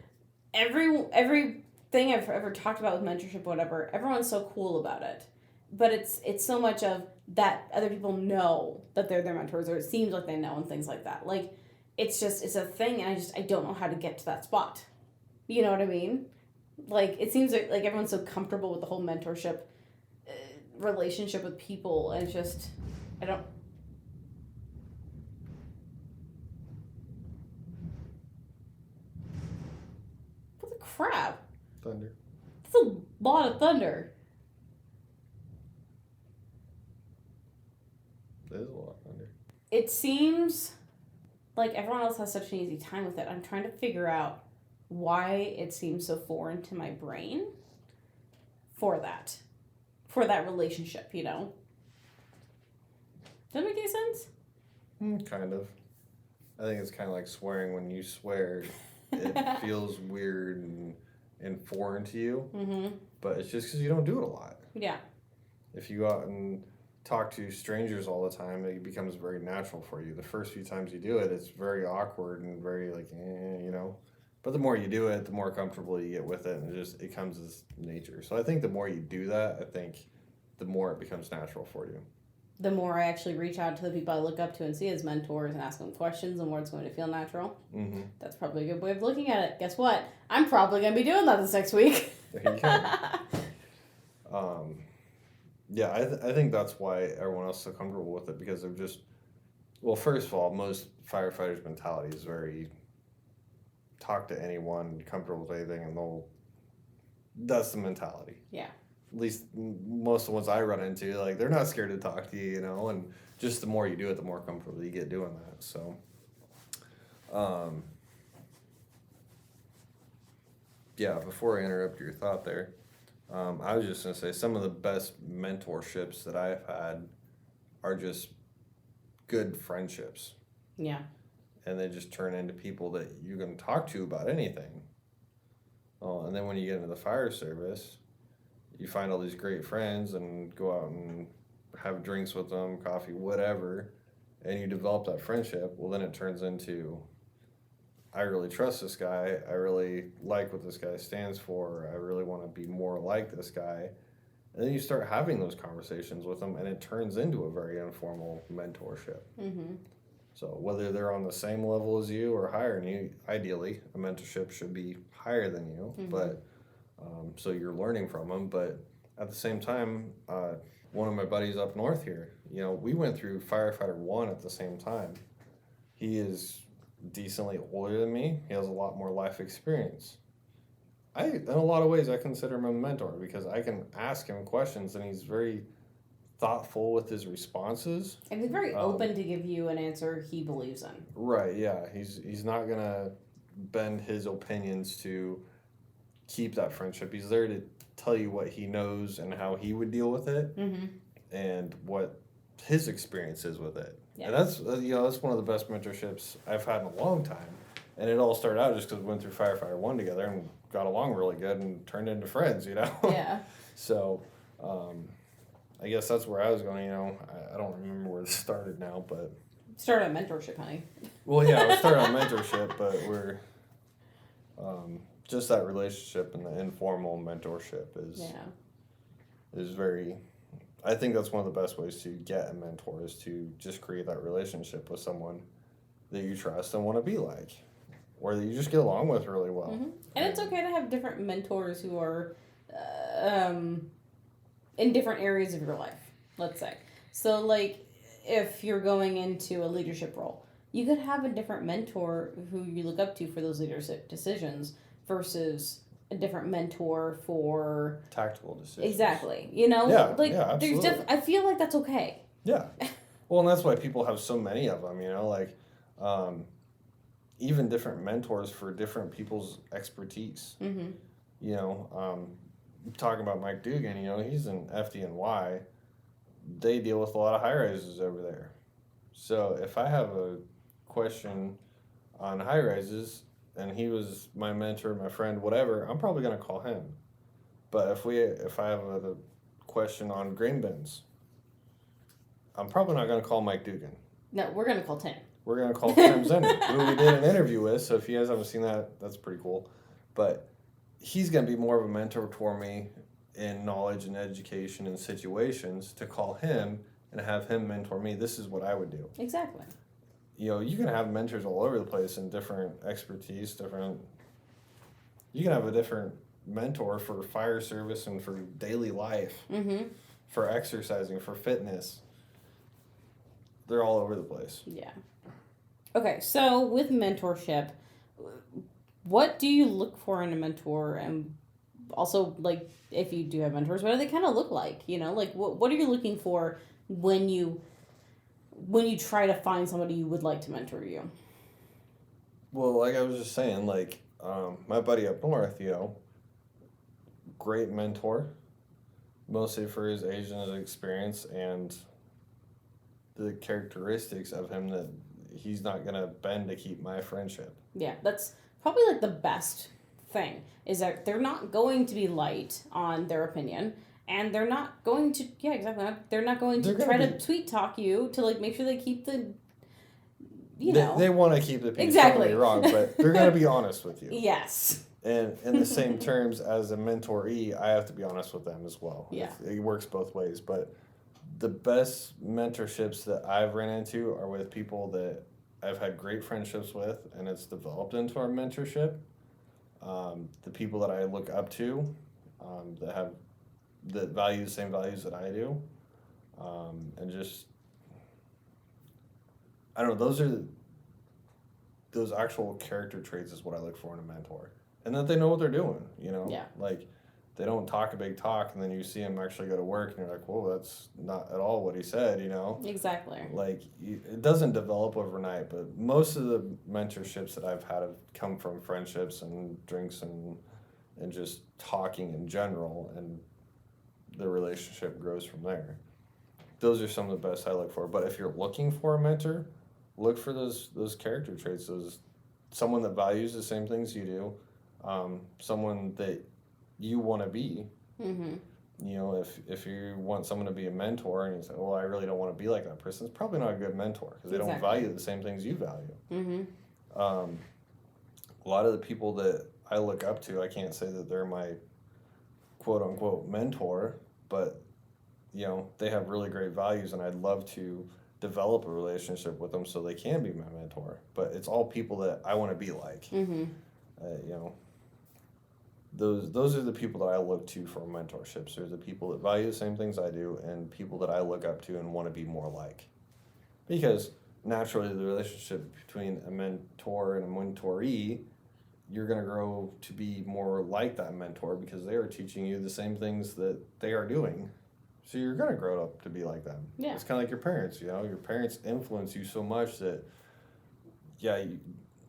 Everything I've ever talked about with mentorship, whatever, everyone's so cool about it. But it's so much of that other people know that they're their mentors, or it seems like they know, and things like that. Like, it's a thing, and I don't know how to get to that spot. You know what I mean? Like, it seems like everyone's so comfortable with the whole mentorship relationship with people, and it's just, I don't. What the crap? Thunder. That's a lot of thunder. That is a lot of thunder. It seems like everyone else has such an easy time with it. I'm trying to figure out why it seems so foreign to my brain for that relationship, you know? Does that make any sense? Kind of. I think it's kind of like swearing. When you swear, it feels weird and foreign to you. Mm-hmm. But it's just because you don't do it a lot. Yeah. If you go out and talk to strangers all the time, it becomes very natural for you. The first few times you do it, it's very awkward and very like, you know. But the more you do it, the more comfortable you get with it, and it comes as nature. So I think the more you do that, I think the more it becomes natural for you. The more I actually reach out to the people I look up to and see as mentors and ask them questions, the more it's going to feel natural. Mm-hmm. That's probably a good way of looking at it. Guess what? I'm probably going to be doing that this next week. There you go. Yeah, I think that's why everyone else is so comfortable with it, because they're just, well, first of all, most firefighters' mentality is very talk to anyone, comfortable with anything, and that's the mentality. Yeah. At least most of the ones I run into, like, they're not scared to talk to you, you know, and just the more you do it, the more comfortable you get doing that. So, yeah, before I interrupt your thought there, I was just going to say some of the best mentorships that I've had are just good friendships. Yeah. And they just turn into people that you can talk to about anything. Oh, and then when you get into the fire service, you find all these great friends and go out and have drinks with them, coffee, whatever, and you develop that friendship. Well, then it turns into, I really trust this guy. I really like what this guy stands for. I really want to be more like this guy. And then you start having those conversations with them, and it turns into a very informal mentorship. Mm-hmm. So whether they're on the same level as you or higher than you, ideally, a mentorship should be higher than you. Mm-hmm. But so you're learning from them. But at the same time, one of my buddies up north here, we went through firefighter 1 at the same time. He is decently older than me. He has a lot more life experience. In a lot of ways, I consider him a mentor because I can ask him questions and he's very thoughtful with his responses. And he's very open to give you an answer he believes in. Right, yeah. He's not going to bend his opinions to keep that friendship. He's there to tell you what he knows and how he would deal with it and what his experience is with it. Yeah. And that's one of the best mentorships I've had in a long time. And it all started out just because we went through firefighter 1 together and got along really good and turned into friends, Yeah. So, I guess that's where I was going, I don't remember where it started now, but... Started on mentorship, honey. Well, yeah, we started on mentorship, but we're... just that relationship and the informal mentorship is very... I think that's one of the best ways to get a mentor is to just create that relationship with someone that you trust and want to be like. Or that you just get along with really well. Mm-hmm. And it's okay to have different mentors who are in different areas of your life, let's say. So, like, if you're going into a leadership role, you could have a different mentor who you look up to for those leadership decisions versus a different mentor for... tactical decisions. Exactly. Yeah, like, yeah, absolutely. I feel like that's okay. Yeah. Well, and that's why people have so many of them, even different mentors for different people's expertise. Mm-hmm. Talking about Mike Dugan, he's an FDNY. They deal with a lot of high rises over there. So if I have a question on high rises and he was my mentor, my friend, whatever, I'm probably going to call him. But if I have a question on grain bins, I'm probably not going to call Mike Dugan. No, we're going to call Tim. We're going to call Tim Zender, who we did an interview with. So if you guys haven't seen that, that's pretty cool. But he's going to be more of a mentor for me in knowledge and education and situations to call him and have him mentor me. This is what I would do. Exactly. You can have mentors all over the place in different expertise, you can have a different mentor for fire service and for daily life, for exercising, for fitness. They're all over the place. Yeah. Okay, so with mentorship, what do you look for in a mentor? And also, like, if you do have mentors, what do they kind of look like? Like, what are you looking for when you try to find somebody you would like to mentor you? Well, like I was just saying, like, my buddy up north, great mentor, mostly for his age and his experience and the characteristics of him that he's not going to bend to keep my friendship. Yeah, that's probably like the best thing is that they're not going to be light on their opinion and they're not going to they're not going to try to sweet talk you to like make sure they keep the they want to keep the peace. Exactly. Don't get me wrong, but they're going to be honest with you. Yes. And in the same terms as a mentoree, I have to be honest with them as well. Yeah. It works both ways, but the best mentorships that I've ran into are with people that I've had great friendships with, and it's developed into our mentorship. The people that I look up to, that value the same values that I do, and just, I don't know, those actual character traits is what I look for in a mentor, and that they know what they're doing. Yeah. Like. They don't talk a big talk, and then you see them actually go to work, and you're like, whoa, that's not at all what he said, Exactly. Like, it doesn't develop overnight, but most of the mentorships that I've had have come from friendships and drinks and just talking in general, and the relationship grows from there. those are some of the best I look for. But if you're looking for a mentor, look for those character traits, someone that values the same things you do, someone that you want to be. Mm-hmm. You know, if you want someone to be a mentor and you say, well, I really don't want to be like that person, it's probably not a good mentor because they don't value the same things you value. Mm-hmm. A lot of the people that I look up to, I can't say that they're my quote unquote mentor, but you know, they have really great values and I'd love to develop a relationship with them so they can be my mentor. But it's all people that I want to be like. Mm-hmm. You know, those are the people that I look to for mentorships. They're the people that value the same things I do and people that I look up to and want to be more like. Because naturally the relationship between a mentor and a mentoree, you're going to grow to be more like that mentor because they are teaching you the same things that they are doing. So you're going to grow up to be like them. Yeah. It's kind of like your parents, you know. Your parents influence you so much that, yeah,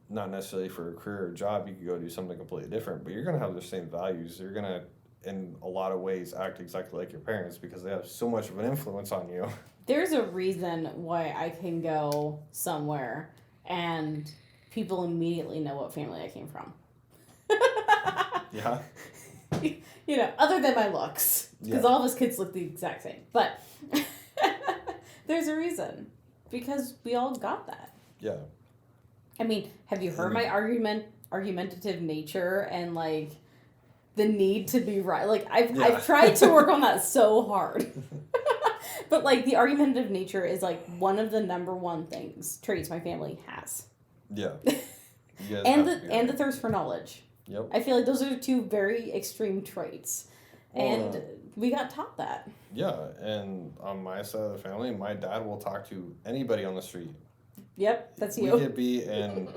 not necessarily for a career or job, you could go do something completely different, but you're going to have the same values. You're going to, in a lot of ways, act exactly like your parents because they have so much of an influence on you. There's a reason why I can go somewhere and people immediately know what family I came from. Yeah. You know, other than my looks, because all of us kids look the exact same. But there's a reason, because we all got that. Yeah. I mean, have you heard my argumentative nature and like the need to be right? Like I've tried to work on that so hard. But like the argumentative nature is like one of the number one traits my family has. Yeah. And the thirst for knowledge. Yep. I feel like those are two very extreme traits. And we got taught that. Yeah, and on my side of the family, my dad will talk to anybody on the street. Yep, that's you. We could be in,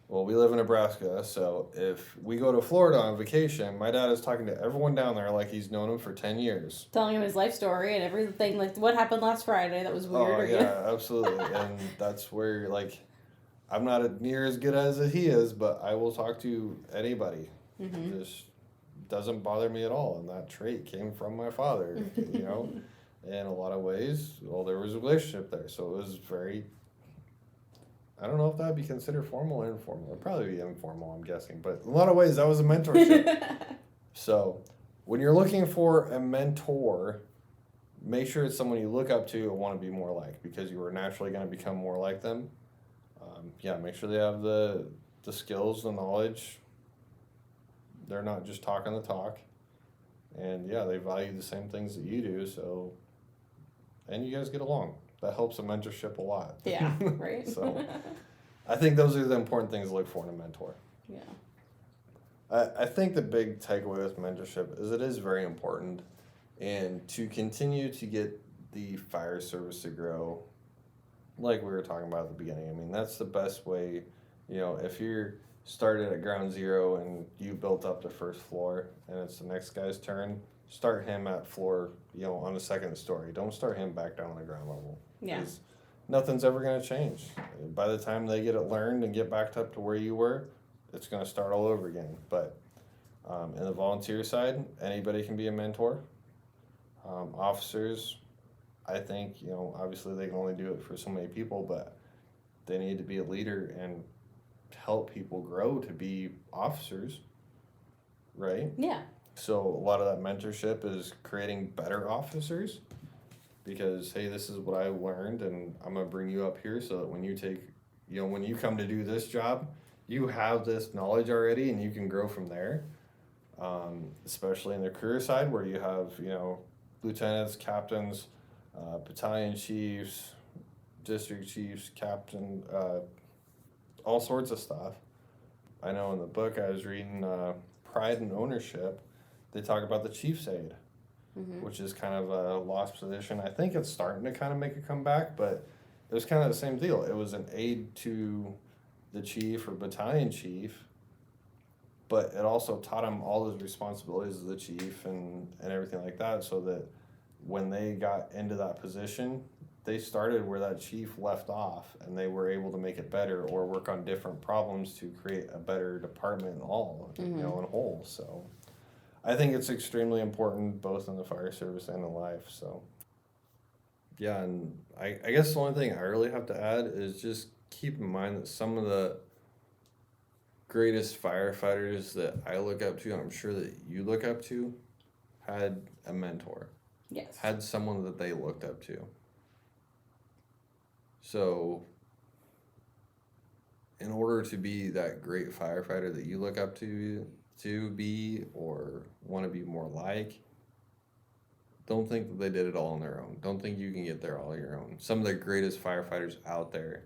well, we live in Nebraska, so if we go to Florida on vacation, my dad is talking to everyone down there like he's known them for 10 years. Telling him his life story and everything, like what happened last Friday that was weird. Oh, yeah, absolutely. And that's where, like, I'm not near as good as he is, but I will talk to anybody. Mm-hmm. It just doesn't bother me at all, and that trait came from my father, you know? In a lot of ways, well, there was a relationship there, so it was very... I don't know if that would be considered formal or informal. It'd probably be informal, I'm guessing. But in a lot of ways, that was a mentorship. So when you're looking for a mentor, make sure it's someone you look up to and want to be more like, because you are naturally going to become more like them. Make sure they have the skills, the knowledge. They're not just talking the talk. And, yeah, they value the same things that you do. So, and you guys get along. That helps a mentorship a lot. Yeah, right? So I think those are the important things to look for in a mentor. Yeah. I think the big takeaway with mentorship is it is very important. And to continue to get the fire service to grow, like we were talking about at the beginning, I mean, that's the best way. You know, if you're started at ground zero and you built up to first floor and it's the next guy's turn, start him at floor, you know, on the second story. Don't start him back down on the ground level. Yeah. Nothing's ever going to change. By the time they get it learned and get back up to where you were, it's going to start all over again. But in the volunteer side, anybody can be a mentor. Officers, I think, you know, obviously they can only do it for so many people, but they need to be a leader and help people grow to be officers, right? Yeah. So a lot of that mentorship is creating better officers because, hey, this is what I learned and I'm going to bring you up here so that when you come to do this job, you have this knowledge already and you can grow from there. Especially in the career side where you have, you know, lieutenants, captains, battalion chiefs, district chiefs, captain, all sorts of stuff. I know in the book I was reading Pride and Ownership, they talk about the chief's aide, which is kind of a lost position. I think it's starting to kind of make a comeback, but it was kind of the same deal. It was an aide to the chief or battalion chief, but it also taught him all those responsibilities of the chief and everything like that, so that when they got into that position, they started where that chief left off and they were able to make it better or work on different problems to create a better department in all, you know, in whole. So I think it's extremely important both in the fire service and in life. So Yeah, and I guess the only thing I really have to add is just keep in mind that some of the greatest firefighters that I look up to, and I'm sure that you look up to, had a mentor, Yes. had someone that they looked up to. So, in order to be that great firefighter that you look up to be or want to be more like, don't think that they did it all on their own. Don't think you can get there all on your own. Some of the greatest firefighters out there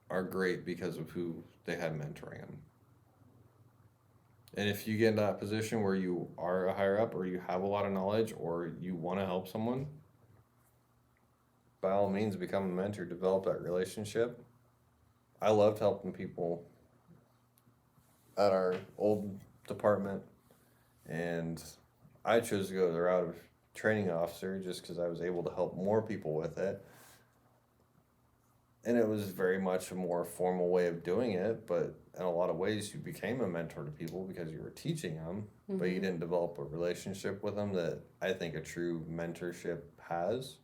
are great because of who they had mentoring them. And if you get in that position where you are a higher up or you have a lot of knowledge or you want to help someone, by all means, become a mentor, develop that relationship. I loved helping people at our old department, and I chose to go the route of training officer just because I was able to help more people with it. And it was very much a more formal way of doing it, but in a lot of ways you became a mentor to people because you were teaching them, but you didn't develop a relationship with them that I think a true mentorship has.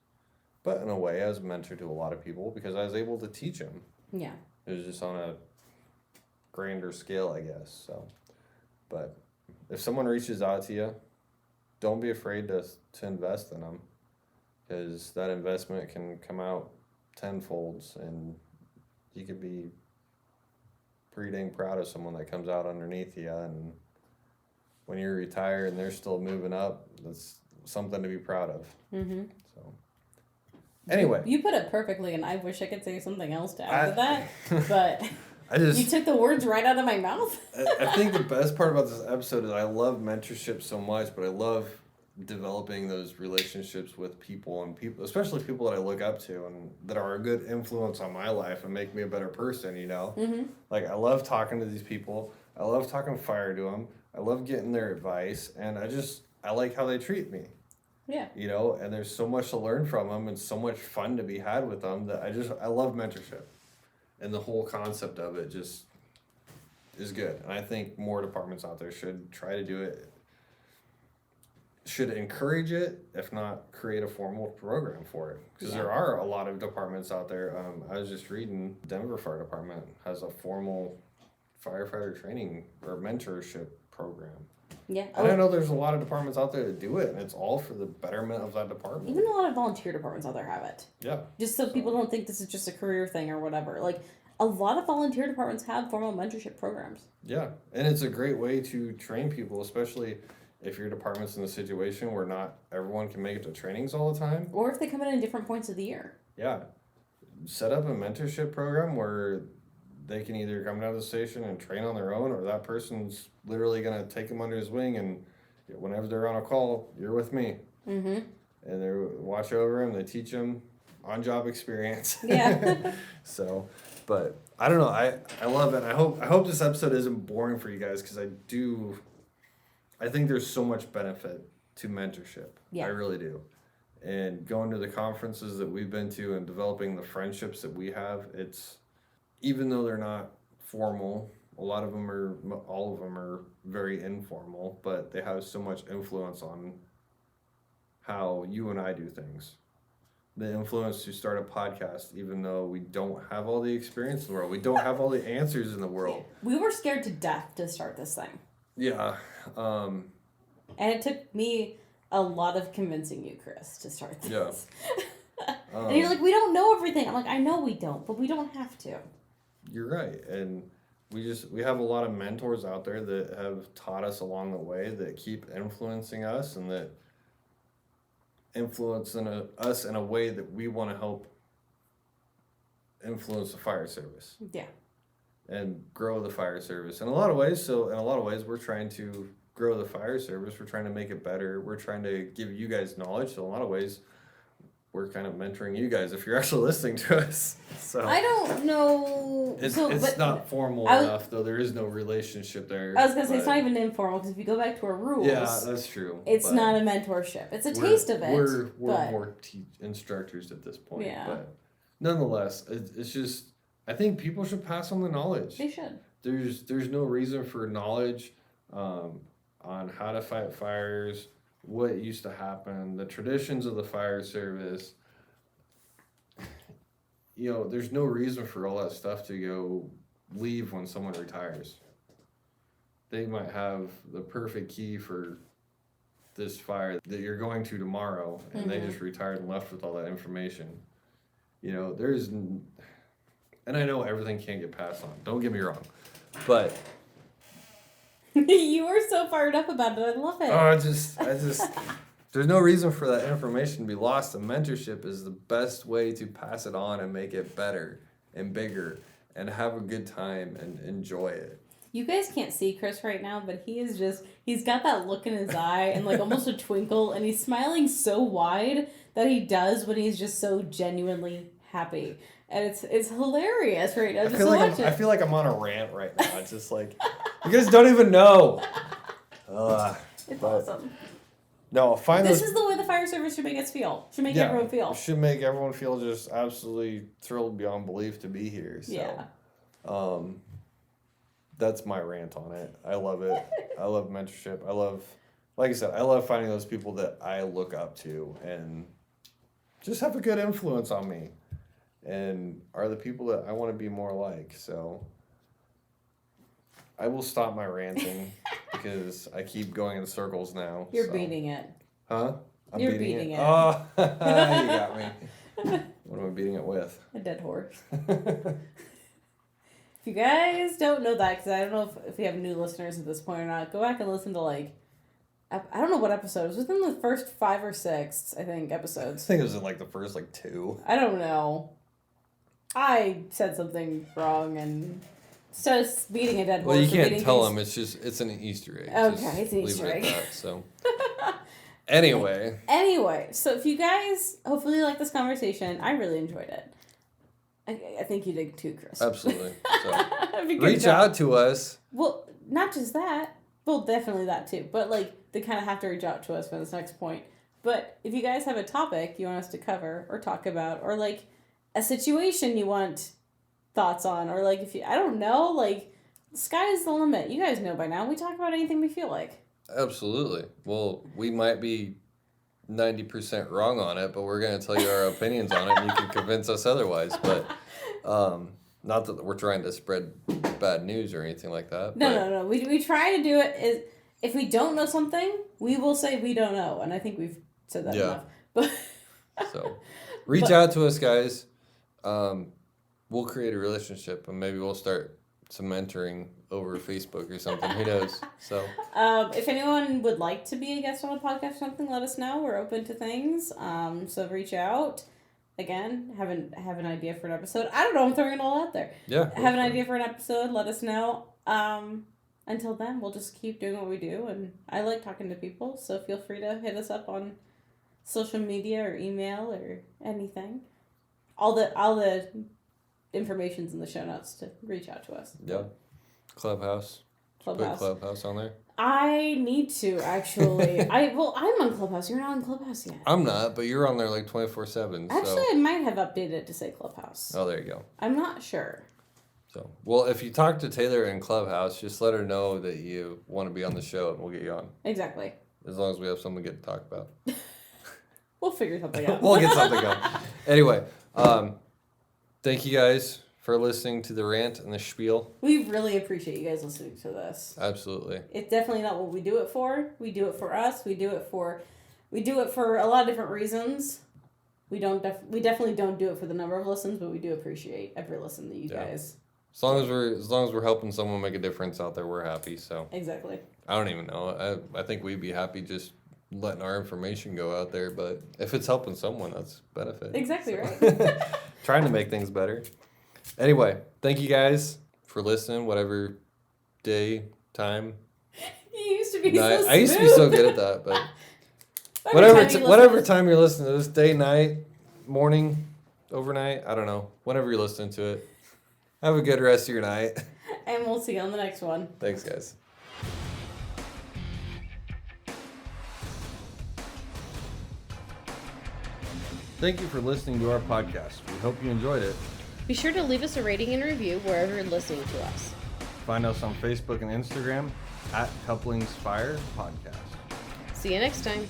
But in a way, I was a mentor to a lot of people because I was able to teach them. Yeah. It was just on a grander scale, I guess. So, but if someone reaches out to you, don't be afraid to invest in them, because that investment can come out tenfolds, and you could be pretty dang proud of someone that comes out underneath you. And when you're retired and they're still moving up, that's something to be proud of. Mm-hmm. So, anyway, you put it perfectly, and I wish I could say something else to add to that, but you took the words right out of my mouth. I think the best part about this episode is I love mentorship so much, but I love developing those relationships with people, and people, especially people that I look up to and that are a good influence on my life and make me a better person, you know? Mm-hmm. Like, I love talking to these people. I love talking fire to them. I love getting their advice, and I like how they treat me. Yeah. You know, and there's so much to learn from them and so much fun to be had with them that I love mentorship. And the whole concept of it just is good. And I think more departments out there should try to do it, should encourage it, if not create a formal program for it. Because there are a lot of departments out there. I was just reading Denver Fire Department has a formal firefighter training or mentorship program. Yeah. And I know there's a lot of departments out there that do it, and it's all for the betterment of that department. Even a lot of volunteer departments out there have it. Yeah. Just so people don't think this is just a career thing or whatever. Like, a lot of volunteer departments have formal mentorship programs. Yeah, and it's a great way to train people, especially if your department's in a situation where not everyone can make it to trainings all the time. Or if they come in at different points of the year. Yeah. Set up a mentorship program where they can either come down to the station and train on their own, or that person's literally going to take them under his wing, and whenever they're on a call, you're with me. Mm-hmm. And they watch over them, they teach them on-job experience. Yeah. So, but I don't know. I love it. I hope this episode isn't boring for you guys, because I think there's so much benefit to mentorship. Yeah. I really do. And going to the conferences that we've been to and developing the friendships that we have, it's, even though they're not formal, all of them are very informal, but they have so much influence on how you and I do things. The influence to start a podcast, even though we don't have all the experience in the world. We don't have all the answers in the world. We were scared to death to start this thing. Yeah. And it took me a lot of convincing you, Chris, to start this. Yeah. And you're like, we don't know everything. I'm like, I know we don't, but we don't have to. You're right. And we have a lot of mentors out there that have taught us along the way, that keep influencing us, and that influence us in a way that we want to help influence the fire service. Yeah. And grow the fire service in a lot of ways. So in a lot of ways, we're trying to grow the fire service. We're trying to make it better. We're trying to give you guys knowledge. So in a lot of ways, we're kind of mentoring you guys if you're actually listening to us. So I don't know. It's not formal enough, though. There is no relationship there. I was going to say, it's not even informal, because if you go back to our rules... Yeah, that's true. It's not a mentorship. It's a taste of it. We're more instructors at this point. Yeah. But nonetheless, it's just... I think people should pass on the knowledge. They should. There's no reason for knowledge on how to fight fires, what used to happen, the traditions of the fire service, there's no reason for all that stuff to go leave when someone retires. They might have the perfect key for this fire that you're going to tomorrow, and they just retired and left with all that information. And I know everything can't get passed on. Don't get me wrong, but you were so fired up about it. I love it. I just, there's no reason for that information to be lost. And mentorship is the best way to pass it on and make it better and bigger and have a good time and enjoy it. You guys can't see Chris right now, but he's got that look in his eye and like almost a twinkle, and he's smiling so wide that he does when he's just so genuinely happy. And it's hilarious right now. I feel like I'm on a rant right now. It's just like, you guys don't even know. It's awesome. No, this is the way the fire service should make us feel. Should make everyone feel. Should make everyone feel just absolutely thrilled beyond belief to be here. So, yeah. That's my rant on it. I love it. I love mentorship. Like I said, I love finding those people that I look up to and just have a good influence on me and are the people that I want to be more like. So I will stop my ranting because I keep going in circles now. You're beating it. Huh? You're beating it. Oh, you got me. What am I beating it with? A dead horse. If you guys don't know that, because I don't know if we have new listeners at this point or not, go back and listen to, I don't know what episode. It was within the first 5 or 6, I think, episodes. I think it was in, the first, 2. I don't know. I said something wrong and started beating a dead horse. Well, you can't tell them. It's an Easter egg. Okay, it's an Easter egg. Leave it at that, so. Anyway, so if you guys hopefully like this conversation, I really enjoyed it. I think you did too, Chris. Absolutely. So, reach out to us. Well, not just that. Well, definitely that too. But they kind of have to reach out to us for this next point. But if you guys have a topic you want us to cover or talk about, or a situation you want thoughts on, or if you, I don't know, the sky is the limit. You guys know by now. We talk about anything we feel like. Absolutely. Well, we might be 90% wrong on it, but we're going to tell you our opinions on it, and you can convince us otherwise. But not that we're trying to spread bad news or anything like that. No. We try to do it if we don't know something, we will say we don't know, and I think we've said that enough. But so, reach out to us, guys. We'll create a relationship, and maybe we'll start some mentoring over Facebook or something. Who knows? So, if anyone would like to be a guest on a podcast or something, let us know. We're open to things. So reach out. Again, have an idea for an episode. I don't know. I'm throwing it all out there. Yeah. Have an idea for an episode. Let us know. Until then, we'll just keep doing what we do, and I like talking to people. So feel free to hit us up on social media or email or anything. All the information's in the show notes to reach out to us. Yeah. Clubhouse. Put Clubhouse on there. I need to, actually. I'm on Clubhouse. You're not on Clubhouse yet. I'm not, but you're on there 24/7. Actually, I might have updated it to say Clubhouse. Oh, there you go. I'm not sure. So, well, if you talk to Taylor in Clubhouse, just let her know that you want to be on the show, and we'll get you on. Exactly. As long as we have something good to talk about. We'll figure something out. We'll get something going. Anyway, thank you guys for listening to the rant and the spiel. We really appreciate you guys listening to this. Absolutely. It's definitely not what we do it for. We do it for us. We do it for a lot of different reasons. We definitely don't do it for the number of listens, but we do appreciate every listen that you guys. As long as we're helping someone make a difference out there, we're happy. So exactly. I don't even know. I think we'd be happy just letting our information go out there, but if it's helping someone, that's benefit. Exactly right. Trying to make things better. Anyway, thank you guys for listening. Whatever day, time. You used to be night. so smooth. I used to be so good at that, but whatever time you're listening to this, day, night, morning, overnight, I don't know. Whenever you're listening to it. Have a good rest of your night. And we'll see you on the next one. Thanks, guys. Thank you for listening to our podcast. We hope you enjoyed it. Be sure to leave us a rating and review wherever you're listening to us. Find us on Facebook and Instagram @CouplingsFire Podcast. See you next time.